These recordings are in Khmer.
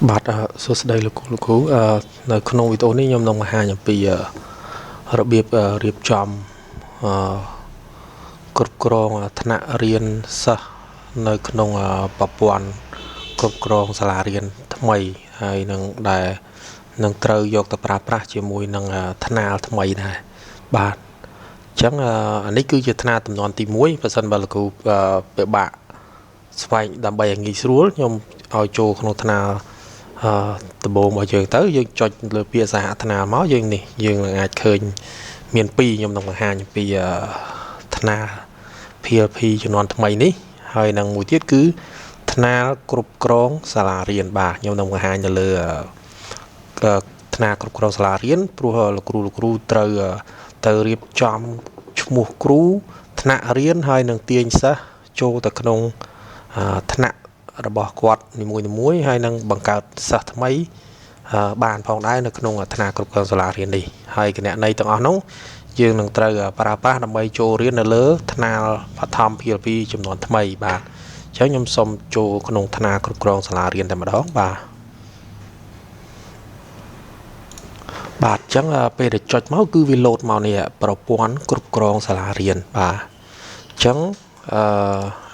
បាទសួស្តីលោកគ្រូនៅក្នុងវីដេអូនេះខ្ញុំនឹងបង្ហាញអំពីរបៀបរៀបចំគ្រប់គ្រងថ្នាក់រៀនសិស្សនៅក្នុងប្រព័ន្ធគ្រប់គ្រងសាលារៀនថ្មីហើយនឹងដែលនឹងត្រូវយកទៅប្រើប្រាស់ជាមួយនឹងថ្នាលថ្មីដែរបាទអញ្ចឹងអានេះគឺជាថ្នាលចំនួនទី1បើសិនបើលោកគ្រូពិបាកស្វែងដើម្បីឲ្យងាយស្រួលខ្ញុំឲ្យចូលក្នុងថ្នាលដំបូងរបស់យើងទៅយើងចុចលើពាក្យសហថ្នាលមកយើងនឹងអាចឃើញមាន2ខ្ញុំនឹងបង្ហាញអំពីថ្នាល PLP ជំនាន់ថ្មីនេះហើយនឹងមួយទៀតគឺថ្នាលគ្រប់គ្រងសាលារៀនបាទខ្ញុំនឹងបង្ហាញទៅលើថ្នាលគ្រប់គ្រងសាលារៀនព្រោះលោកគ្រូត្រូវទៅរៀបចំឈ្មោះគ្រូថ្នាក់រៀនហើយនឹងទាញសិស្សចូលទៅក្នុងថ្នាក់របស់គាត់នីមួយៗហើយនឹងបង្កើតសិស្សថ្មីបានផងដែរនៅក្នុងថ្នាក់គ្រប់គ្រងសាលារៀននេះហើយគណនេយ្យទាំងអស់នោះយើងនឹងត្រូវប្រើប្រាស់ដើម្បីចូលរៀននៅលើថ្នាលបឋម PLP ចំនួនថ្មីបាទអញ្ចឹងខ្ញុំសូមចូលក្នុងថ្នាលគ្រប់គ្រងសាលារៀនតែម្ដងបាទអញ្ចឹងពេលដែលចុចមកគឺវាលោតមកនេះប្រព័ន្ធគ្រប់គ្រងសាលារៀនបាទអញ្ចឹង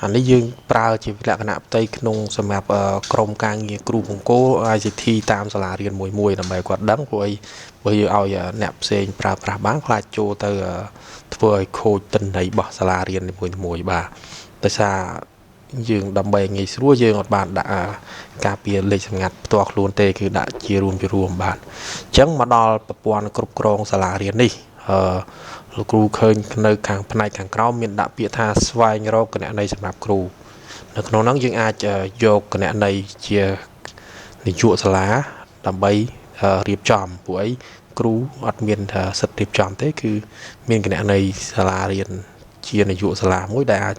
អានេះយើងប្រើជាលក្ខណៈផ្ទៃក្នុងសម្រាប់ក្រុមការងារគ្រូបង្គោល ICT តាមសាលារៀនមួយដើម្បីគាត់ដឹងព្រោះបើយើងឲ្យអ្នកផ្សេងប្រើប្រាស់បានខ្លាចចូលទៅធ្វើឲ្យខូចទិន្នន័យរបស់សាលារៀនមួយបាទដោយសារយើងដើម្បីងាយស្រួលយើងអត់បានដាក់ការពារលេខសម្ងាត់ផ្ទាល់ខ្លួនទេគឺដាក់ជារួមបាទអញ្ចឹងមកដល់ប្រព័ន្ធគ្រប់គ្រងសាលារៀននេះលោកគ្រូឃើញនៅខាងផ្នែកខាងក្រោមមានដាក់ពាក្យថាស្វែងរកគណនេយ្យសម្រាប់គ្រូនៅក្នុងនោះយើងអាចយកគណនេយ្យជានាយកសាលាដើម្បីរៀបចំព្រោះអីគ្រូអត់មានសិទ្ធិរៀបចំទេគឺមានគណនេយ្យសាលារៀនជានាយកសាលាមួយដែលអាច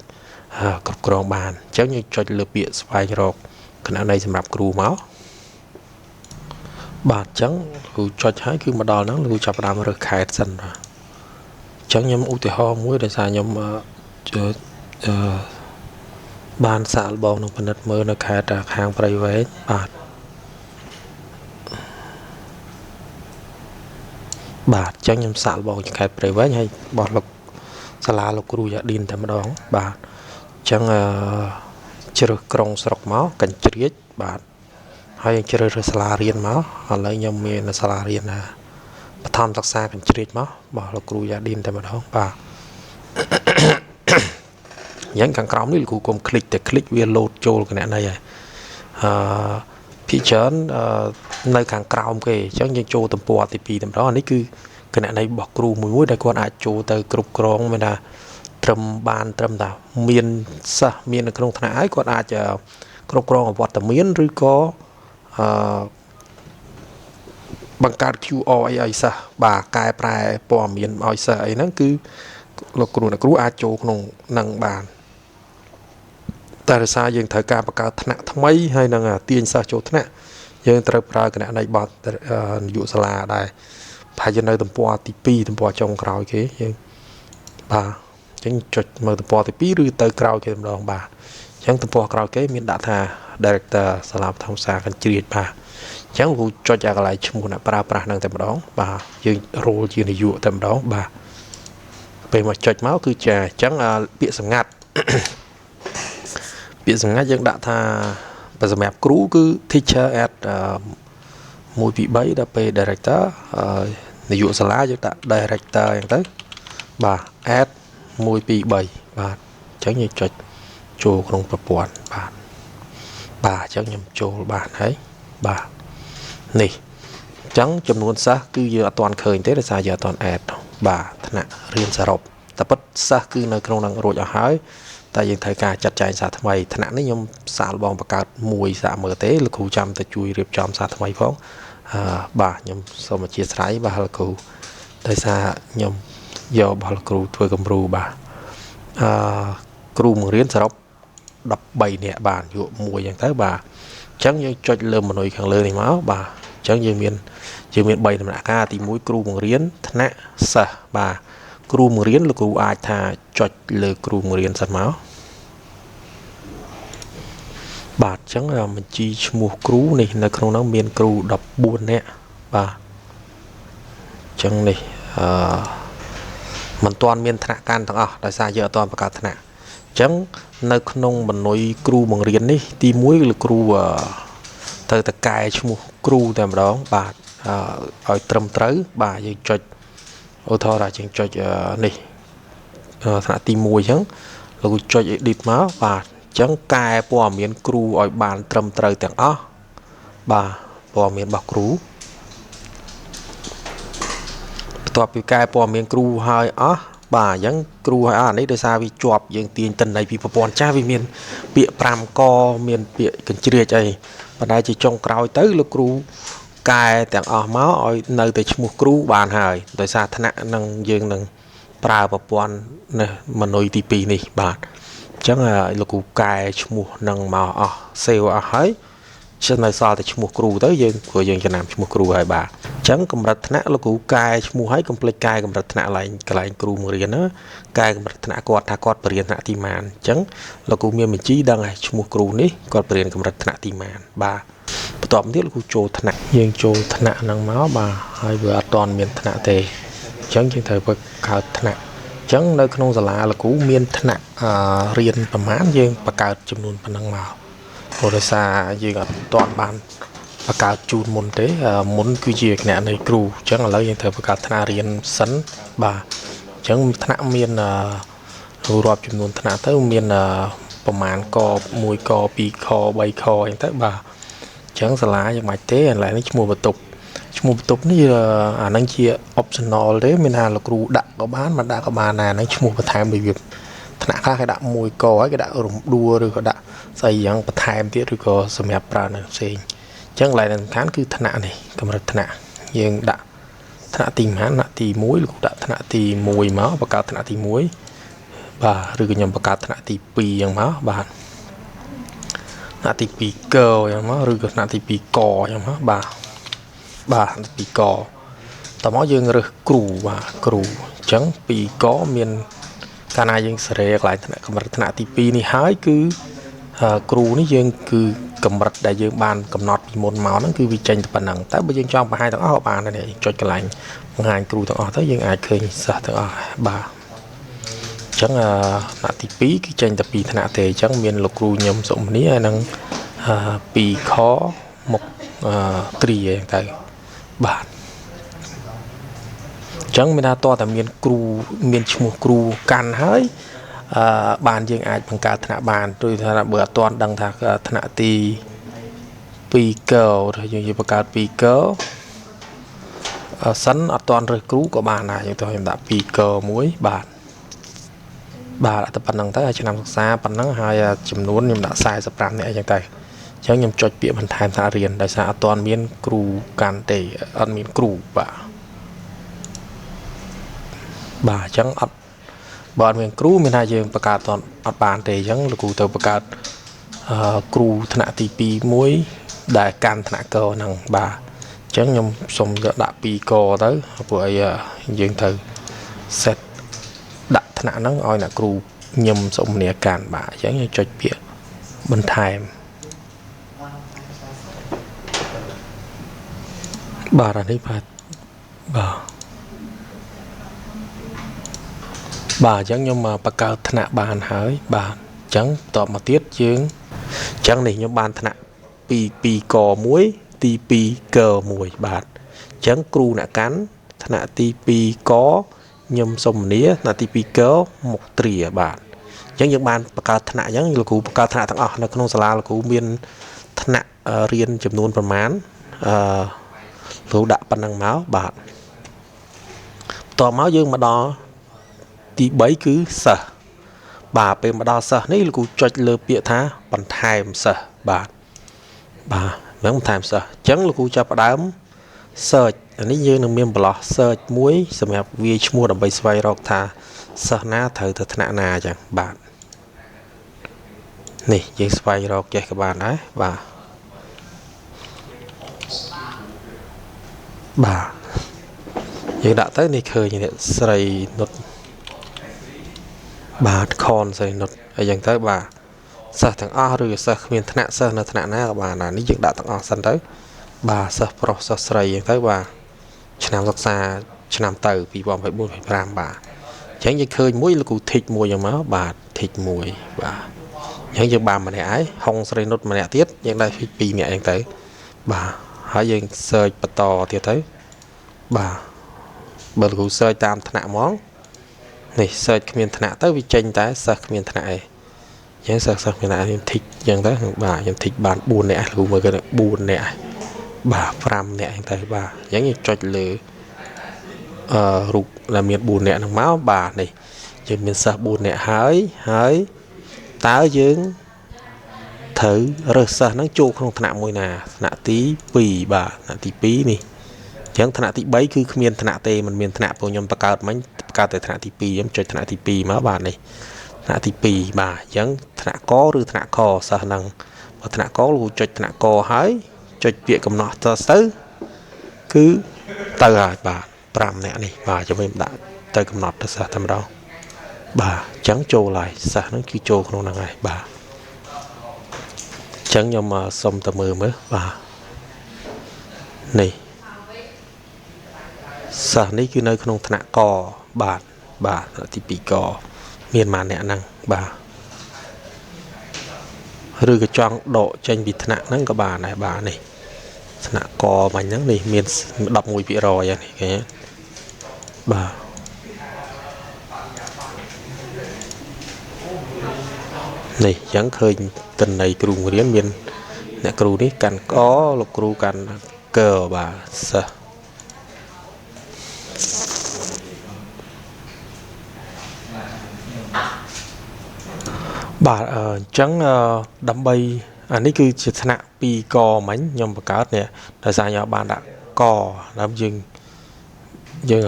គ្រប់គ្រងបានអញ្ចឹងយើងចុចលើពាក្យស្វែងរកគណនេយ្យសម្រាប់គ្រូមកបាទអញ្ចឹងគ្រូចុចហើយគឺមកដល់ហ្នឹងគ្រូចាប់ផ្ដើមរើសខេត្តសិនបាទអញ្ចឹងខ្ញុំឧទាហរណ៍មួយដោយសារខ្ញុំបានសាកល្បងនឹងពិនិត្យមើលនៅខេត្តខាងព្រៃវែងបាទអញ្ចឹងខ្ញុំសាកល្បងខេត្តព្រៃវែងហើយបោះលោកសាលាលោកគ្រូយ៉ាឌីនតែម្ដងបាទអញ្ចឹងជ្រើសក្រុងស្រុកមកកញ្ជ្រៀតបាទហើយជ្រើសរើសសាលារៀនមកឥឡូវខ្ញុំមានសាលារៀនបឋមសិក្សាកញ្ជ្រៀតមកបាទលោកគ្រូយ៉ាឌីនតែម្ដងបាទយ៉ាងខាងក្រោមនេះលោកគ្រូកុំคลิกតែคลิกវាលោតចូលគណនេយ្យហើយភាគច្រើននៅខាងក្រោមគេអញ្ចឹងយើងចូលទំព័រទី2តែម្ដងអានេះគឺគណនេយ្យរបស់គ្រូមួយដែលគាត់អាចចូលទៅគ្រប់គ្រងមានថាត្រឹមថាមានសិស្សមាននៅក្នុងថ្នាក់ហើយគាត់អាចគ្រប់គ្រងអវត្តមានឬក៏បង្កើត QR អីសិស្សបាទកែប្រែព័ត៌មានឲ្យសិស្សអីហ្នឹងគឺលោកគ្រូអាចចូលក្នុងនឹងបានតែដោយសារយើងត្រូវការបង្កើតថ្នាក់ថ្មីហើយនឹងទាញសិស្សចូលថ្នាក់យើងត្រូវប្រើគណនេយ្យប័ណ្ណនាយកសាលាដែរប្រហែលជានៅទំព័រទី2ទំព័រចុងក្រោយគេយើងបាទអញ្ចឹងចុចមើលទំព័រទី2ឬទៅក្រោយគេម្ដងបាទអញ្ចឹងទំព័រក្រោយគេមានដាក់ថា Director សាលាបឋមសិក្សាកញ្ជ្រៀតបាទអញ្ចឹងគ្រូចុចអាកន្លែងឈ្មោះអ្នកប្រើប្រាស់នឹងតែម្ដងបាទយើងរោលជានាយកតែម្ដងបាទពេលមកចុចមកគឺជាអញ្ចឹងពាក្យសម្ងាត់យើងដាក់ថាសម្រាប់គ្រូគឺ teacher at 1 2 3ដល់ពេល director នាយកសាលាយើងដាក់ director អញ្ចឹងទៅបាទ add 1 2 3បាទអញ្ចឹងយើងចុចចូលក្នុងប្រព័ន្ធបាទអញ្ចឹងខ្ញុំចូលបានហើយបាទនេះអញ្ចឹងចំនួនសិស្សគឺយើងអត់ទាន់ឃើញទេដោយសារយើងអត់ទាន់ add បាទថ្នាក់រៀនសរុបតែពិតសិស្សគឺនៅក្នុងនឹងរួចអស់ហើយតែយើងត្រូវការចាត់ចែងសារថ្មីថ្នាក់នេះខ្ញុំសាកល្បងបង្កើតមួយសាកមើលទេលោកគ្រូចាំទៅជួយរៀបចំសារថ្មីផងបាទខ្ញុំសូមអធិស្ឋានបាទលោកគ្រូដោយសារខ្ញុំយករបស់លោកគ្រូធ្វើគំរូបាទគ្រូបង្រៀនសរុប13នាក់បាទយកមួយអញ្ចឹងទៅបាទអញ្ចឹងយើងចុចលើម៉នុយខាងលើនេះមកបាទអញ្ចឹងយើងមាន3ដំណាក់កាលទី1គ្រូបង្រៀនថ្នាក់សិស្សបាទគ្រូបង្រៀនលោកគ្រូអាចថាចុចលើគ្រូបង្រៀនសិនមក បាទអញ្ចឹងបញ្ជីឈ្មោះគ្រូនេះនៅក្នុងនោះមានគ្រូ14នាក់បាទអញ្ចឹងនេះមិនទាន់មានថ្នាក់កាន់ទាំងអស់ដោយសារយើងអត់ទាន់បង្កើតថ្នាក់អញ្ចឹងនៅក្នុងបណ្នុយគ្រូបង្រៀននេះទី1លោកគ្រូទៅតកែឈ្មោះគ្រូតែម្ដងបាទឲ្យត្រឹមត្រូវបាទយើងចុចឧទាហរណ៍ថាយើងចុចនេះថ្នាក់ទី1អញ្ចឹងលោកចុច edit មកបាទអញ្ចឹងកែព័ត៌មានគ្រូឲ្យបានត្រឹមត្រូវទាំងអស់បាទព័ត៌មានរបស់គ្រូបន្ទាប់ពីកែព័ត៌មានគ្រូហើយអស់បាទអញ្ចឹងគ្រូហើយអស់នេះដោយសារវាជាប់យើងទាញតិន័យពីប្រព័ន្ធចាស់វាមានពាក្យ5កមានពាក្យកញ្ជ្រៀចអីប៉ុន្តែជាចុងក្រោយទៅលោកគ្រូកែទាំងអស់មកឲ្យនៅតែឈ្មោះគ្រូបានហើយដោយសារថ្នាក់នឹងយើងនឹងប្រើប្រព័ន្ធនេះមនុយទី2នេះបាទអញ្ចឹងលោកគ្រូកែឈ្មោះនឹងមកអស់សេវអស់ហើយចឹងនៅសល់តែឈ្មោះគ្រូទៅយើងព្រោះយើងចំណាំឈ្មោះគ្រូហើយបាទអញ្ចឹងកម្រិតថ្នាក់លោកគ្រូកែឈ្មោះហើយកុំភ្លេចកែកម្រិតថ្នាក់កន្លែងគ្រូមករៀនណាកែកម្រិតថ្នាក់គាត់ថាគាត់បរៀនថ្នាក់ទីម៉ានអញ្ចឹងលោកគ្រូមានបញ្ជីដឹងហើយឈ្មោះគ្រូនេះគាត់បរៀនកម្រិតថ្នាក់ទីម៉ានបាទបន្ទាប់មកទៀតលោកគ្រូចូលថ្នាក់យើងចូលថ្នាក់ហ្នឹងមកបាទហើយវាអត់ទាន់មានថ្នាក់ទេអញ្ចឹងយើងត្រូវកើតថ្នាក់អញ្ចឹងនៅក្នុងសាលាលោកគ្រូមានថ្នាក់រៀនប្រមាណយើងបង្កើតចំនួនប៉ុណ្ណឹងមកព្រោះដោយសារយើងអត់ទាន់បានបង្កើតជូនមុនទេមុនគឺជាគណៈនៃគ្រូអញ្ចឹងឥឡូវយើងត្រូវបង្កើតថ្នាក់រៀនសិនបាទអញ្ចឹងថ្នាក់មានរាប់ចំនួនថ្នាក់ទៅមានប្រមាណក1ក2ខ3ខអញ្ចឹងទៅបាទអញ្ចឹងសាលាយើងមិនទេឥឡូវនេះឈ្មោះបន្ទប់នេះអាហ្នឹងជា optional ទេមានថាលោកគ្រូដាក់ក៏បានមិនដាក់ក៏បានដែរហ្នឹងឈ្មោះបន្ថែមរបៀបថ្នាក់ខ្លះគេដាក់1កហើយគេដាក់រំដួលឬក៏ដាក់ស្អីយ៉ាងបន្ថែមទៀតឬក៏សម្រាប់ប្រើនៅផ្សេងអញ្ចឹងកន្លែងសំខាន់គឺថ្នាក់នេះកម្រិតថ្នាក់យើងដាក់ថ្នាក់ទី5ថ្នាក់ទី1លោកគ្រូដាក់ថ្នាក់ទី1មកបង្កើតថ្នាក់ទី1បាទឬក៏ខ្ញុំបង្កើតថ្នាក់ទី2យ៉ាងមកបាទថ្នាក់ទី2កយ៉ាងមកឬក៏ថ្នាក់ទី2កយ៉ាងមកបាទទី2កតមកយើងរើសគ្រូបាទគ្រូអញ្ចឹង2កមានកាលណាយើងសេរីកន្លែងថ្នាក់កម្រិតថ្នាក់ទី2នេះហើយគឺគ្រូនេះយើងគឺកម្រិតដែលយើងបានកំណត់ពីមុនមកហ្នឹងគឺវាចេញតែប៉ុណ្ណឹងតែបើយើងចង់បង្ហាញទាំងអស់បានដែរចុចកន្លែងបង្ហាញគ្រូទាំងអស់ទៅយើងអាចឃើញសិស្សទាំងអស់បាទអញ្ចឹងថ្នាក់ទី2គឺចេញតែ2ថ្នាក់ទេអញ្ចឹងមានលោកគ្រូញឹមសុមនីហើយនឹង2ខមកគ្រាអញ្ចឹងទៅបាទអញ្ចឹងមានថាតើតែមានគ្រូមានឈ្មោះគ្រូកាន់ហើយបានយើងអាចបង្កើតថ្នាក់បានដូចថាបើអត់ទាន់ដឹងថាថ្នាក់ទី2កយើងបង្កើត2កសិនអត់ទាន់រើសគ្រូក៏បានដែរយើងទៅខ្ញុំដាក់2កមួយបាទអត់តែប៉ុណ្្នឹងទៅហើយឆ្នាំសិក្សាប៉ុណ្្នឹងហើយចំនួនខ្ញុំដាក់45នាក់អីចឹងទៅអញ្ចឹងខ្ញុំចុចពាក្យបន្ថែមថ្នាក់រៀនដោយសារអត់ទាន់មានគ្រូកាន់ទេអត់មានគ្រូបាទអញ្ចឹងអត់បើអត់មានគ្រូមានថាយើងបង្កើតអត់បានទេអញ្ចឹងលោកគ្រូទៅបង្កើតគ្រូថ្នាក់ទី2មួយដែលកាន់ថ្នាក់កហ្នឹងបាទអញ្ចឹងខ្ញុំសុំយកដាក់2កទៅព្រោះអីយើងទៅ set ដាក់ថ្នាក់ហ្នឹងឲ្យអ្នកគ្រូញឹមសុំនីកាន់បាទអញ្ចឹងយើងចុចពាក្យបន្ថែមបាទអានេះបាទអញ្ចឹងខ្ញុំបង្កើតថ្នាក់បានហើយបាទអញ្ចឹងតបមកទៀតយើងអញ្ចឹងនេះខ្ញុំបានថ្នាក់ពី2ក1ទី2ក1បាទអញ្ចឹងគ្រូអ្នកកាន់ថ្នាក់ទី2កខ្ញុំសុំនីថ្នាក់ទី2កមុខទ្រាបាទអញ្ចឹងយើងបានបង្កើតថ្នាក់អញ្ចឹងលោកគ្រូបង្កើតថ្នាក់ទាំងអស់នៅក្នុងសាលាលោកគ្រូមានថ្នាក់រៀនចំនួនប្រមាណគ្រូដាក់ប៉ុណ្ណឹងមកបាទតមកយើងមកដល់ទី3គឺសិស្សបាទពេលមកដល់សិស្សនេះលោកគ្រូចុចលើពាក្យថាបន្ថែមសិស្សបាទនឹងបន្ថែមសិស្សអញ្ចឹងលោកគ្រូចាប់ផ្ដើម search អានេះយើងនឹងមានបន្លោះ search មួយសម្រាប់វាយឈ្មោះដើម្បីស្វែងរកថាសិស្សណាត្រូវទៅថ្នាក់ណាអញ្ចឹងបាទនេះយើងស្វែងរកចេះក៏បានដែរបាទយើងដាក់ទៅនេះឃើញនេះស្រីនុតបាទខនស្រីនុតអីចឹងទៅបាទ សិស្សទាំងអស់ឬសិស្សគ្មានថ្នាក់សិស្សនៅថ្នាក់ណាក៏បានណានេះយើងដាក់ទាំងអស់សិនទៅបាទសិស្សប្រុសសិស្សស្រីអញ្ចឹងទៅបាទឆ្នាំសិក្សាឆ្នាំទៅ2024-25បាទអញ្ចឹងយើងឃើញមួយលោកគ្រូធីកមួយយ៉ាងមកបាទធីកមួយបាទអញ្ចឹងយើងបានម្នាក់ហើយហុងស្រីនុតម្នាក់ទៀតយើងได้ធីក2នាក់អញ្ចឹងទៅបាទហើយយើង search បន្តទៀតទៅបាទបើលោកគ្រូ search តាមថ្នាក់ហ្មងនេះ search គ្មានថ្នាក់ទៅវាចេញតែសិស្សគ្មានថ្នាក់ឯងអញ្ចឹងសិស្សគ្មានថ្នាក់ខ្ញុំធីកអញ្ចឹងទៅបាទខ្ញុំធីកបាន4នាក់លោកគ្រូមើលគេ4នាក់បាទ5នាក់អញ្ចឹងទៅបាទអញ្ចឹងយើងចុចលើរូបដែលមាន4នាក់ហ្នឹងមកបាទនេះយើងមានសិស្ស4នាក់ហើយតើយើងត្រូវរើសសិស្សហ្នឹងចូលក្នុងថ្នាក់មួយណាថ្នាក់ទី2បាទថ្នាក់ទី2នេះអញ្ចឹងថ្នាក់ទី3គឺគ្មានថ្នាក់ទេมันមានថ្នាក់ពួកខ្ញុំបកើតមិញបកើតតែថ្នាក់ទី2ខ្ញុំចុចថ្នាក់ទី2មកបាទនេះថ្នាក់ទី2បាទអញ្ចឹងថ្នាក់កឬថ្នាក់ខសិស្សហ្នឹងបើថ្នាក់កលោកចុចថ្នាក់កហើយចុចពាក្យកំណត់ទៅគឺទៅហើយបាទ5នាក់នេះបាទចាំខ្ញុំដាក់ទៅកំណត់ទៅសិស្សតែម្ដងបាទអញ្ចឹងចូលហើយសិស្សហ្នឹងគឺចូលក្នុងហ្នឹងហើយបាទអញ្ចឹងខ្ញុំសុំទៅមើលបាទនេះសិស្សនេះគឺនៅក្នុងថ្នាក់កបាទទី2កមានម៉ានអ្នកហ្នឹងបាទឬក៏ចង់ដកចេញពីថ្នាក់ហ្នឹងក៏បានដែរបាទនេះថ្នាក់កមិញហ្នឹងនេះមាន 11% ហ្នឹងឃើញបាទនេះអញ្ចឹងឃើញតន័យគ្រូរៀនមានអ្នកគ្រូនេះកាន់កលោកគ្រូកាន់កបាទសិស្សបាទអញ្ចឹងដើម្បីអានេះគឺជាថ្នាក់2កមិញខ្ញុំបង្កើតនេះដោយសារខ្ញុំបានដាក់កដើម្បីយើង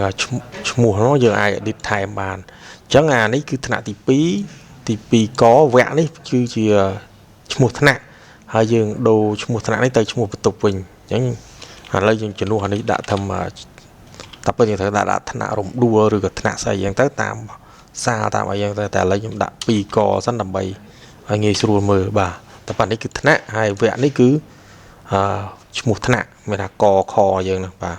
ឈ្មោះនោះយើងអាច edit ថែមបានអញ្ចឹងអានេះគឺថ្នាក់ទី2កវគ្គនេះគឺជាឈ្មោះថ្នាក់ហើយយើងដូរឈ្មោះថ្នាក់នេះទៅឈ្មោះបន្ទប់វិញអញ្ចឹងឥឡូវយើងជំនួសអានេះដាក់ធ្វើតែពេលយើងត្រូវដាក់ថ្នាក់រំដួលឬក៏ថ្នាក់ស្អីយ៉ាងទៅតាមសារតាមអីយ៉ាងទៅតែឥឡូវខ្ញុំដាក់2កសិនដើម្បីឲ្យងាយស្រួលមើលបាទតែប៉ុណ្្នេះគឺថ្នាក់ហើយវគ្គនេះគឺឈ្មោះថ្នាក់មានថាកខយើងហ្នឹងបាទ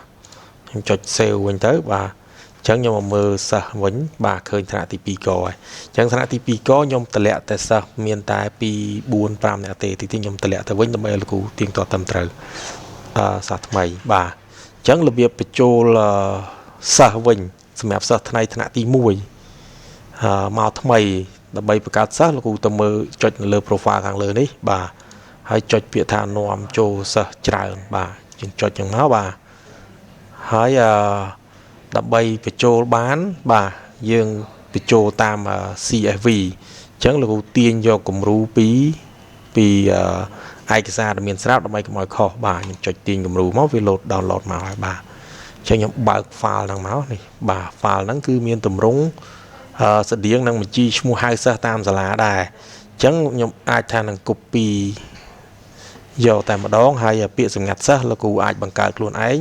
ខ្ញុំចុច save វិញទៅបាទអញ្ចឹងខ្ញុំមកមើលសិស្សវិញបាទឃើញថ្នាក់ទី2កហើយអញ្ចឹងថ្នាក់ទី2កខ្ញុំតម្លាក់តែសិស្សមានតែ2 4 5នាក់ទេទីខ្ញុំតម្លាក់ទៅវិញដើម្បីឲ្យលោកគ្រូទៀងទាត់ត្រឹមត្រូវសិស្សថ្មីបាទអញ្ចឹងរបៀបបញ្ចូលសិស្សវិញសម្រាប់សិស្សថ្នាក់ទី1មកថ្មីដើម្បីបង្កើតសិស្សលោកគ្រូទៅមើលចុចនៅលើ profile ខាងលើនេះបាទហើយចុចពាក្យថានាំចូលសិស្សច្រើនបាទយើងចុចយ៉ាងមកបាទហើយដើម្បីបញ្ចូលបានបាទយើងបញ្ចូលតាម CSV អញ្ចឹងលោកគ្រូទាញយកគំរូពីឯកសារដែលមានស្រាប់ដើម្បីកុំឲ្យខុសបាទខ្ញុំចុចទាញគំរូមកវា load download មកហើយបាទអញ្ចឹងខ្ញុំបើក file ហ្នឹងមកនេះបាទ file ហ្នឹងគឺមានទម្រង់ស្តៀងនឹងបញ្ជីឈ្មោះហៅសិស្សតាមសាលាដែរអញ្ចឹងខ្ញុំអាចថានឹង copy យកតែម្ដងហើយពាក្យសម្ងាត់សិស្សលោកគ្រូអាចបង្កើតខ្លួនឯង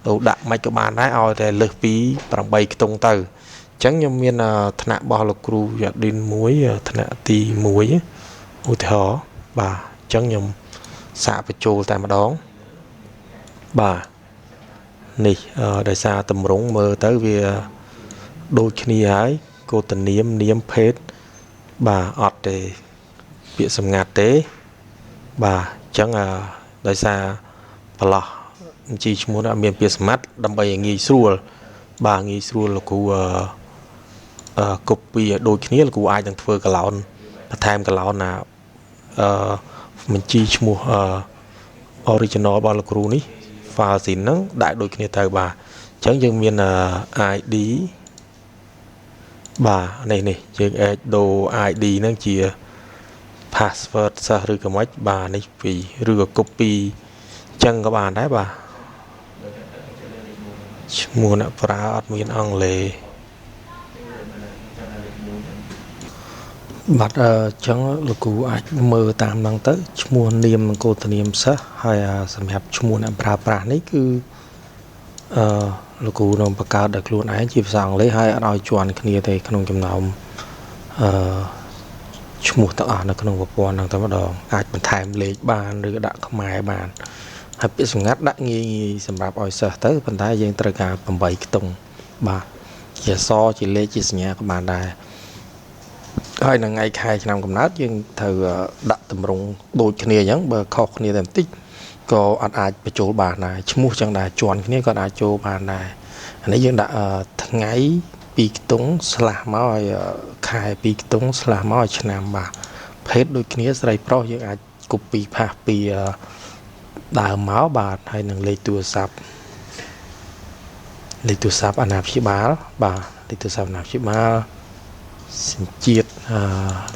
លោកដាក់មិនក៏បានដែរឲ្យតែលើសពី8ខ្ទង់ទៅអញ្ចឹងខ្ញុំមានថ្នាក់របស់លោកគ្រូយ៉ាឌីន1ថ្នាក់ទី1ឧទាហរណ៍បាទអញ្ចឹងខ្ញុំសាកបញ្ចូលតែម្ដងបាទនេះដោយសារតម្រង់មើលទៅវាដូចគ្នាហើយកូដនាមភេទបាទអត់ទេពាក្យសម្ងាត់ទេបាទអញ្ចឹងដោយសារប្រឡោះបញ្ជីឈ្មោះនោះមានពាក្យសម្ងាត់ដើម្បីឲ្យងាយស្រួលបាទងាយស្រួលលោកគ្រូcopy ឲ្យដូចគ្នាលោកគ្រូអាចនឹងធ្វើកឡោនបន្ថែមកឡោនណាបញ្ជីឈ្មោះoriginal របស់លោកគ្រូនេះ file zin ហ្នឹងដាក់ដូចគ្នាទៅបាទអញ្ចឹងយើងមាន ID បាទនេះយើងអាចដូរ ID ហ្នឹងជា password សិស្សឬក៏មិនបាទនេះពីឬក៏ copy អញ្ចឹងក៏បានដែរបាទឈ្មោះអ្នកប្រើអត់មានអង់គ្លេសបាទអញ្ចឹងលោកគ្រូអាចមើលតាមហ្នឹងទៅឈ្មោះនាមនិងកូដនាមសិស្សហើយសម្រាប់ឈ្មោះអ្នកប្រើប្រាស់នេះគឺលោកគ្រូនឹងបង្កើតដោយខ្លួនឯងជាភាសាអង់គ្លេសហើយអត់ឲ្យជាន់គ្នាទេក្នុងចំណោមឈ ឈ្មោះទាំងអស់នៅក្នុងប្រព័ន្ធហ្នឹងតែម្ដងអាចបន្ថែមលេខបានឬក៏ដាក់ខ្មែរបានហើយពាក្យសម្ងាត់ដាក់ងាយសម្រាប់ឲ្យសិស្សទៅប៉ុន្តែយើងត្រូវការ8ខ្ទង់បាទជាអក្សរជាលេខជាសញ្ញាក៏បានដែរហើយនៅថ្ងៃខែឆ្នាំកំណើតយើងត្រូវដាក់តម្រងដូចគ្នាអញ្ចឹងបើខុសគ្នាតែបន្តិចក៏អាចបញ្ចូលបានដែរឈ្មោះចឹងដែរជាន់គ្នាក៏អាចចូលបានដែរអានេះយើងដាក់ថ្ងៃ2ខ្ទង់ស្លាស់មកឲ្យខែ2ខ្ទង់ស្លាស់មកឲ្យឆ្នាំបាទភេទដូចគ្នាស្រីប្រុសយើងអាច copy ផាសពីដើមមកបាទហើយនឹងលេខទូរស័ព្ទអាណាព្យាបាលបាទលេខទូរស័ព្ទអាណាព្យាបាលសញ្ជាតិ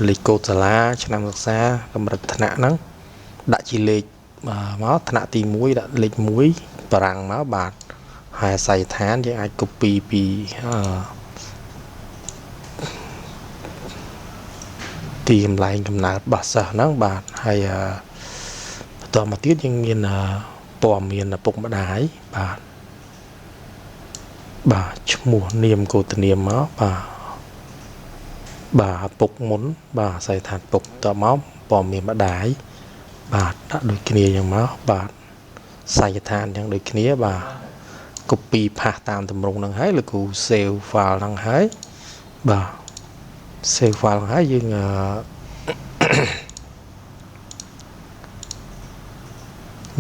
លេខកូដសាលាឆ្នាំសិក្សាកម្រិតថ្នាក់ហ្នឹងដាក់ជាលេខមកថ្នាក់ទី1ដាក់លេខ1បារាំងមកបាទហើយអាស័យដ្ឋានយើងអាច copy ពីទីកន្លែងកំណើតរបស់សិស្សហ្នឹងបាទហើយបន្តមកទៀតយើងមានព័ត៌មានឪពុកម្ដាយបាទឈ្មោះនាមកូដនាមមកបាទឪពុកមុនបាទអាស័យដ្ឋានពុកតមកព័ត៌មានម្ដាយបាទដាក់ដូចគ្នាយ៉ាងមកបាទអាស័យដ្ឋានយ៉ាងដូចគ្នាបាទ copy ផាសតាមទម្រង់ហ្នឹងហើយលោកគ្រូ save file ហ្នឹងហើយបាទ save file ហើយយើង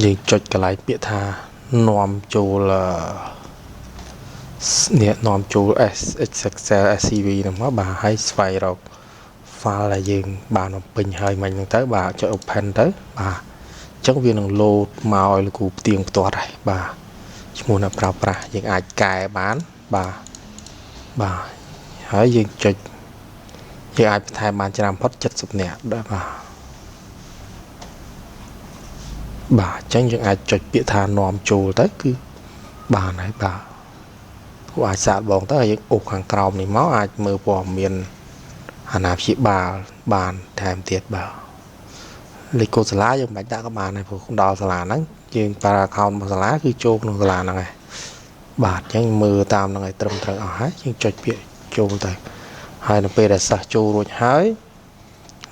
យើងចុចកន្លែងពាក្យថានាំចូលនេះនាំចូល Excel SCV ហ្នឹងមកបាទហើយស្វែងរក file ដែលយើងបានបំពេញហើយមិញហ្នឹងទៅបាទចុច open ទៅបាទអញ្ចឹងវានឹង load មកឲ្យលោកគ្រូផ្ទៀងផ្ទាត់ហើយបាទឈ្មោះអ្នកប្រើប្រាស់យើងអាចកែបានបាទហើយយើងចុចយើងអាចបន្ថែមបានច្រើនផុត70នាក់ដែរបាទអញ្ចឹងយើងអាចចុចពាក្យថានាំចូលទៅគឺបានហើយបាទគួរអាចសាកបងទៅហើយយើងអូសខាងក្រោមនេះមកអាចមើលព័ត៌មានអាណាព្យាបាលបានថែមទៀតបាទលេខកូដសាលាយើងមិនបាច់ដាក់ក៏បានដែរព្រោះដល់សាលាហ្នឹងយើងប្រើ account របស់សាលាគឺចូលក្នុងសាលាហ្នឹងហើយបាទអញ្ចឹងមើលតាមហ្នឹងឲ្យត្រឹមត្រូវអស់ហើយយើងចុចពាក្យចូលទៅហើយនៅពេលដែលសិស្សចូលរួចហើយ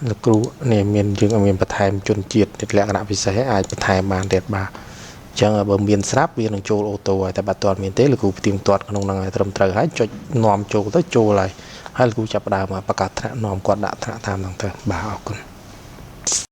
លោកគ្រូនេះយើងមានបន្ថែមជនជាតិលក្ខណៈពិសេសអាចបន្ថែមបានទៀតបាទអញ្ចឹងបើមានស្រាប់វានឹងចូលអូតូហើយតែបើអត់មានទេលោកគ្រូផ្ទៀងផ្ទាត់ក្នុងហ្នឹងឲ្យត្រឹមត្រូវហើយចុចនាំចូលទៅចូលហើយលោកគ្រូចាប់ផ្ដើមបង្កើតថ្នាក់នាំគាត់ដាក់ថ្នាក់តាមហ្នឹងទៅបាទអរគុណ